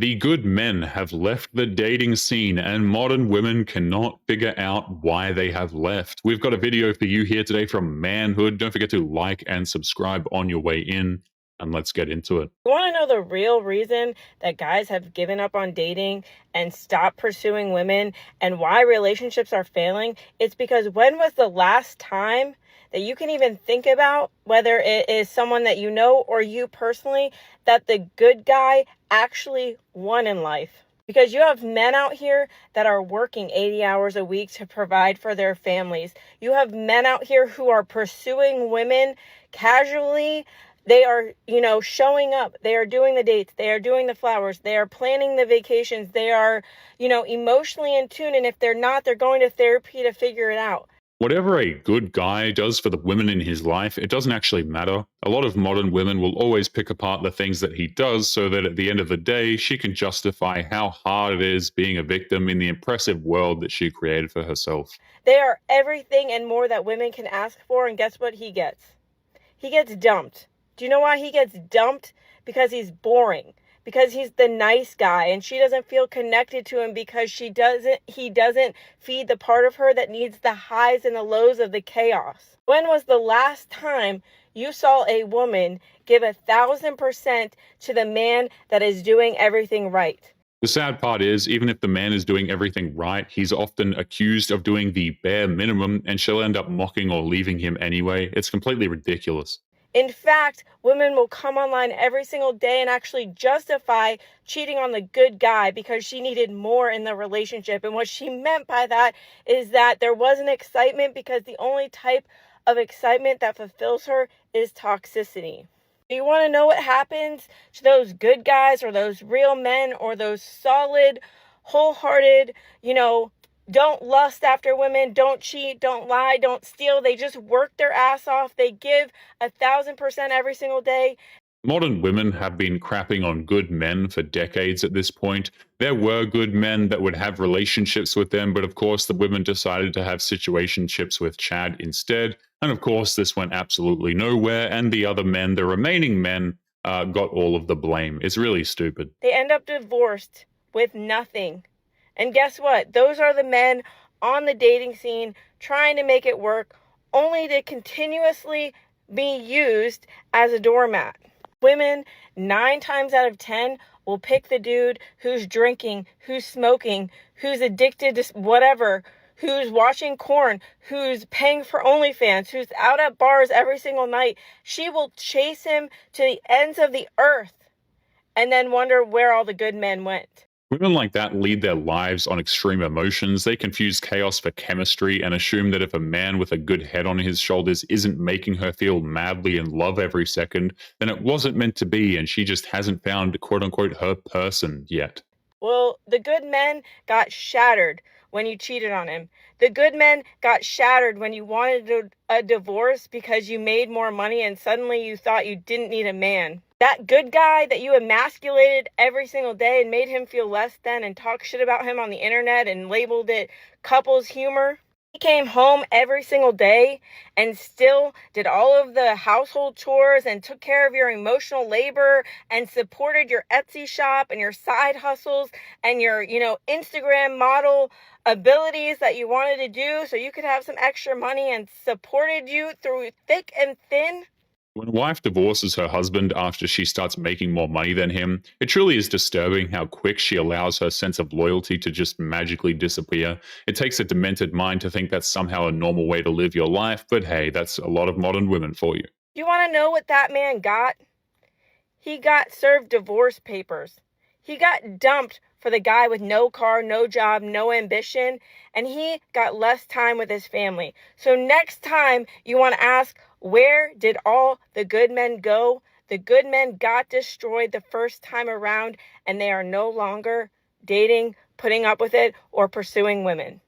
The good men have left the dating scene, and modern women cannot figure out why they have left. We've got a video for you here today from Manhood. Don't forget to like and subscribe on your way in, and let's get into it. You want to know the real reason that guys have given up on dating and stopped pursuing women and why relationships are failing? It's because when was the last time that you can even think about, whether it is someone that you know or you personally, that the good guy actually won in life? Because you have men out here that are working 80 hours a week to provide for their families. You have men out here who are pursuing women casually. They are, showing up. They are doing the dates. They are doing the flowers. They are planning the vacations. They are, emotionally in tune. And if they're not, they're going to therapy to figure it out. Whatever a good guy does for the women in his life, it doesn't actually matter. A lot of modern women will always pick apart the things that he does so that at the end of the day, she can justify how hard it is being a victim in the impressive world that she created for herself. They are everything and more that women can ask for, and guess what he gets? He gets dumped. Do you know why he gets dumped? Because he's boring. Because he's the nice guy and she doesn't feel connected to him because he doesn't feed the part of her that needs the highs and the lows of the chaos. When was the last time you saw a woman give 1,000% to the man that is doing everything right? The sad part is, even if the man is doing everything right, he's often accused of doing the bare minimum and she'll end up mocking or leaving him anyway. It's completely ridiculous. In fact, women will come online every single day and actually justify cheating on the good guy because she needed more in the relationship. And what she meant by that is that there wasn't excitement because the only type of excitement that fulfills her is toxicity. Do you want to know what happens to those good guys or those real men or those solid, wholehearted, don't lust after women, don't cheat, don't lie, don't steal. They just work their ass off. They give 1,000% every single day. Modern women have been crapping on good men for decades at this point. There were good men that would have relationships with them, but of course the women decided to have situationships with Chad instead. And of course this went absolutely nowhere, and the other men, the remaining men, got all of the blame. It's really stupid. They end up divorced with nothing. And guess what? Those are the men on the dating scene trying to make it work, only to continuously be used as a doormat. Women, 9 times out of 10, will pick the dude who's drinking, who's smoking, who's addicted to whatever, who's watching porn, who's paying for OnlyFans, who's out at bars every single night. She will chase him to the ends of the earth and then wonder where all the good men went. Women like that lead their lives on extreme emotions. They confuse chaos for chemistry and assume that if a man with a good head on his shoulders isn't making her feel madly in love every second, then it wasn't meant to be and she just hasn't found quote unquote her person yet. Well, the good men got shattered when you cheated on him. The good men got shattered when you wanted a divorce because you made more money and suddenly you thought you didn't need a man. That good guy that you emasculated every single day and made him feel less than and talk shit about him on the internet and labeled it couples humor. He came home every single day and still did all of the household chores and took care of your emotional labor and supported your Etsy shop and your side hustles and your, Instagram model abilities that you wanted to do so you could have some extra money and supported you through thick and thin. When a wife divorces her husband after she starts making more money than him, it truly is disturbing how quick she allows her sense of loyalty to just magically disappear. It takes a demented mind to think that's somehow a normal way to live your life, but hey, that's a lot of modern women for you. You want to know what that man got? He got served divorce papers. He got dumped for the guy with no car, no job, no ambition, and he got less time with his family. So next time you want to ask, where did all the good men go? The good men got destroyed the first time around, and they are no longer dating, putting up with it, or pursuing women.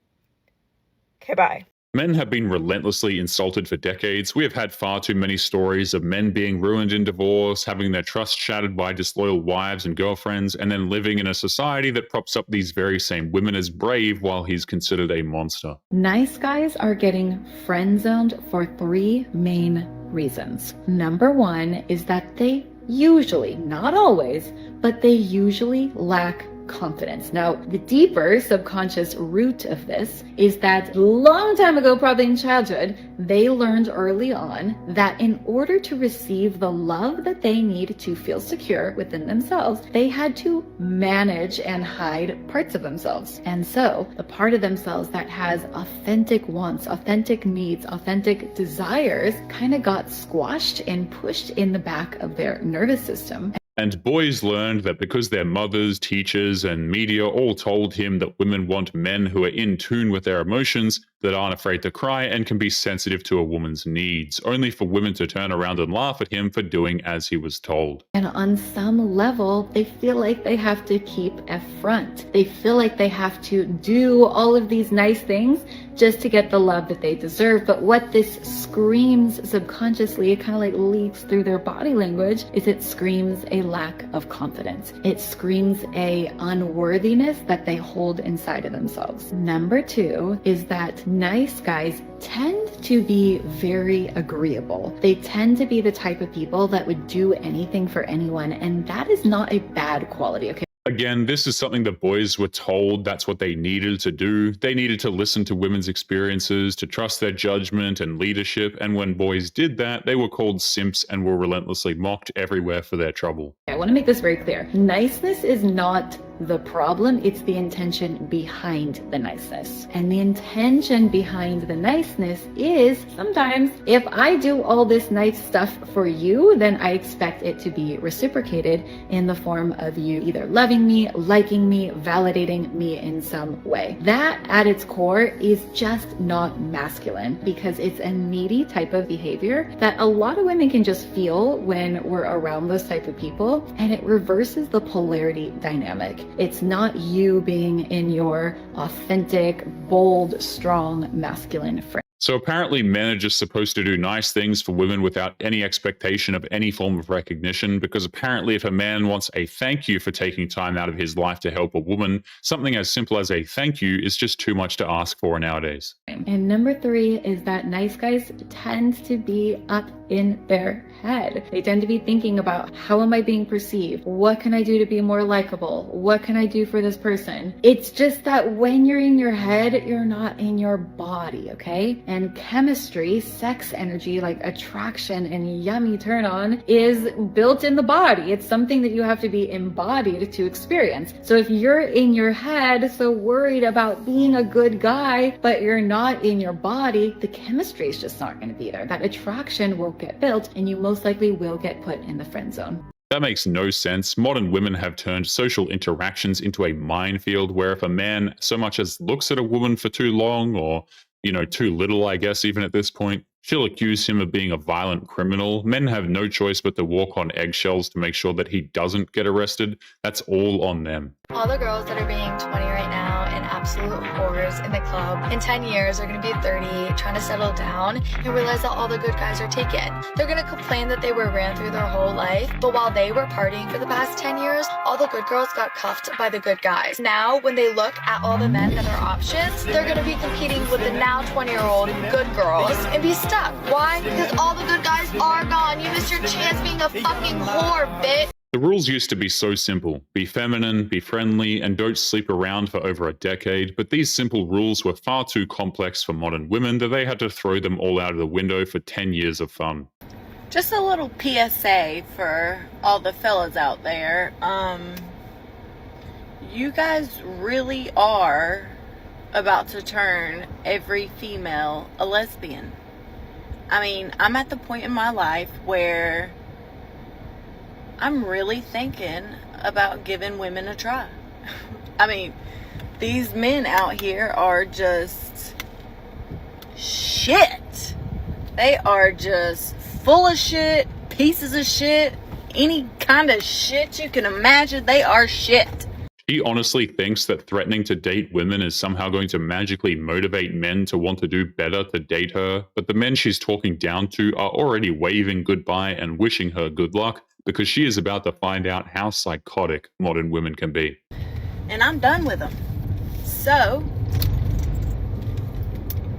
Okay, bye. Men have been relentlessly insulted for decades. We have had far too many stories of men being ruined in divorce, having their trust shattered by disloyal wives and girlfriends, and then living in a society that props up these very same women as brave while he's considered a monster. Nice guys are getting friend zoned for 3 main reasons. Number 1 is that they usually, not always, but they usually lack confidence. Now, the deeper subconscious root of this is that a long time ago, probably in childhood, they learned early on that in order to receive the love that they need to feel secure within themselves, they had to manage and hide parts of themselves. And so the part of themselves that has authentic wants, authentic needs, authentic desires kind of got squashed and pushed in the back of their nervous system. And boys learned that because their mothers, teachers, and media all told him that women want men who are in tune with their emotions, that aren't afraid to cry, and can be sensitive to a woman's needs, only for women to turn around and laugh at him for doing as he was told. And on some level, they feel like they have to keep a front. They feel like they have to do all of these nice things just to get the love that they deserve. But what this screams subconsciously, it kind of like leaks through their body language, is it screams a lack of confidence. It screams a unworthiness that they hold inside of themselves. Number two is that nice guys tend to be very agreeable. They tend to be the type of people that would do anything for anyone, and that is not a bad quality, okay? Again, this is something that boys were told that's what they needed to do. They needed to listen to women's experiences, to trust their judgment and leadership, and when boys did that, they were called simps and were relentlessly mocked everywhere for their trouble. I want to make this very clear. Niceness is not the problem, it's the intention behind the niceness. And the intention behind the niceness is sometimes if I do all this nice stuff for you, then I expect it to be reciprocated in the form of you either loving me, liking me, validating me in some way. That at its core is just not masculine because it's a needy type of behavior that a lot of women can just feel when we're around those type of people, and it reverses the polarity dynamic. It's not you being in your authentic, bold, strong, masculine frame. So apparently men are just supposed to do nice things for women without any expectation of any form of recognition, because apparently if a man wants a thank you for taking time out of his life to help a woman, something as simple as a thank you is just too much to ask for nowadays. And number three is that nice guys tend to be up in their head. They tend to be thinking about, how am I being perceived? What can I do to be more likable? What can I do for this person? It's just that when you're in your head, you're not in your body, okay? And chemistry, sex energy, like attraction and yummy turn on, is built in the body. It's something that you have to be embodied to experience. So if you're in your head so worried about being a good guy, but you're not in your body, the chemistry is just not going to be there. That attraction won't get built, and you most likely will get put in the friend zone. That makes no sense. Modern women have turned social interactions into a minefield where if a man so much as looks at a woman for too long, or too little, I guess, even at this point, she'll accuse him of being a violent criminal. Men have no choice but to walk on eggshells to make sure that he doesn't get arrested. That's all on them. All the girls that are being 20 right now and absolute whores in the club in 10 years are going to be 30, trying to settle down and realize that all the good guys are taken. They're going to complain that they were ran through their whole life, but while they were partying for the past 10 years, all the good girls got cuffed by the good guys. Now, when they look at all the men that are options, they're going to be competing with the now 20-year-old good girls and be stuck. Why? Because all the good guys are gone. You missed your chance being a fucking whore, bitch. The rules used to be so simple. Be feminine, be friendly, and don't sleep around for over a decade, but these simple rules were far too complex for modern women that they had to throw them all out of the window for 10 years of fun. Just a little PSA for all the fellas out there. You guys really are about to turn every female a lesbian. I mean, I'm at the point in my life where I'm really thinking about giving women a try. I mean, these men out here are just shit. They are just full of shit, pieces of shit, any kind of shit you can imagine. They are shit. She honestly thinks that threatening to date women is somehow going to magically motivate men to want to do better to date her, but the men she's talking down to are already waving goodbye and wishing her good luck because she is about to find out how psychotic modern women can be. And I'm done with them. So,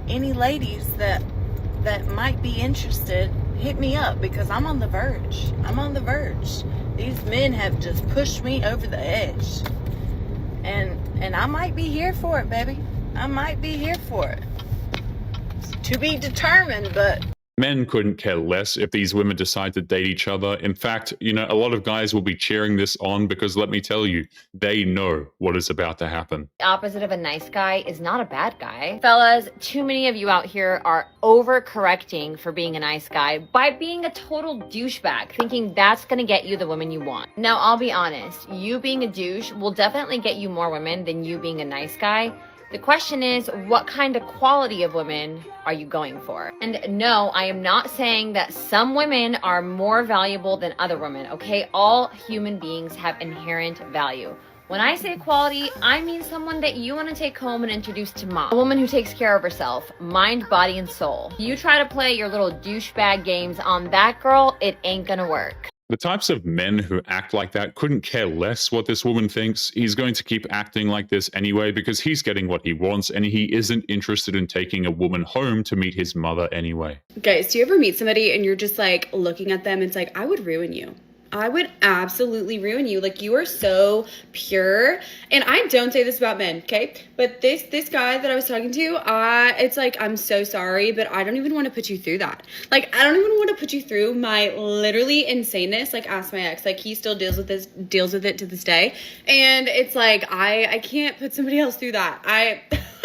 any ladies that might be interested, hit me up, because I'm on the verge. I'm on the verge. These men have just pushed me over the edge. And I might be here for it, baby. I might be here for it. To be determined, but Men couldn't care less if these women decide to date each other. In fact, a lot of guys will be cheering this on because let me tell you, they know what is about to happen. The opposite of a nice guy is not a bad guy. Fellas, too many of you out here are overcorrecting for being a nice guy by being a total douchebag, thinking that's gonna get you the women you want. Now, I'll be honest, you being a douche will definitely get you more women than you being a nice guy. The question is, what kind of quality of women are you going for? And no, I am not saying that some women are more valuable than other women, okay? All human beings have inherent value. When I say quality, I mean someone that you want to take home and introduce to mom. A woman who takes care of herself, mind, body, and soul. You try to play your little douchebag games on that girl, it ain't gonna work. The types of men who act like that couldn't care less what this woman thinks. He's going to keep acting like this anyway because he's getting what he wants and he isn't interested in taking a woman home to meet his mother anyway. Guys, do you ever meet somebody and you're just like looking at them? It's like, I would ruin you. I would absolutely ruin you. Like, you are so pure. And I don't say this about men, okay? But this guy that I was talking to, it's like, I'm so sorry, but I don't even want to put you through that. Like, I don't even want to put you through my literally insaneness. Like, ask my ex. Like, he still deals with it to this day. And it's like, I can't put somebody else through that.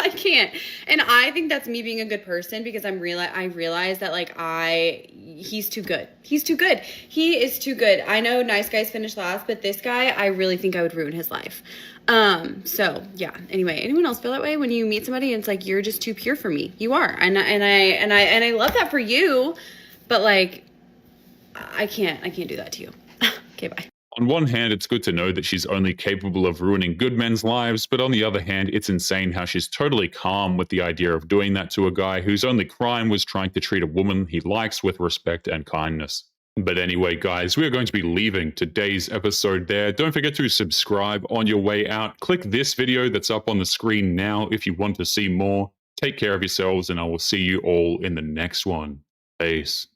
I can't. And I think that's me being a good person because I realize that like he's too good. He's too good. He is too good. I know nice guys finish last, but this guy, I really think I would ruin his life. So yeah. Anyway, anyone else feel that way when you meet somebody and it's like, you're just too pure for me? You are. And I love that for you, but like, I can't do that to you. Okay, bye. On one hand, it's good to know that she's only capable of ruining good men's lives, but on the other hand, it's insane how she's totally calm with the idea of doing that to a guy whose only crime was trying to treat a woman he likes with respect and kindness. But anyway, guys, we are going to be leaving today's episode there. Don't forget to subscribe on your way out. Click this video that's up on the screen now if you want to see more. Take care of yourselves, and I will see you all in the next one. Peace.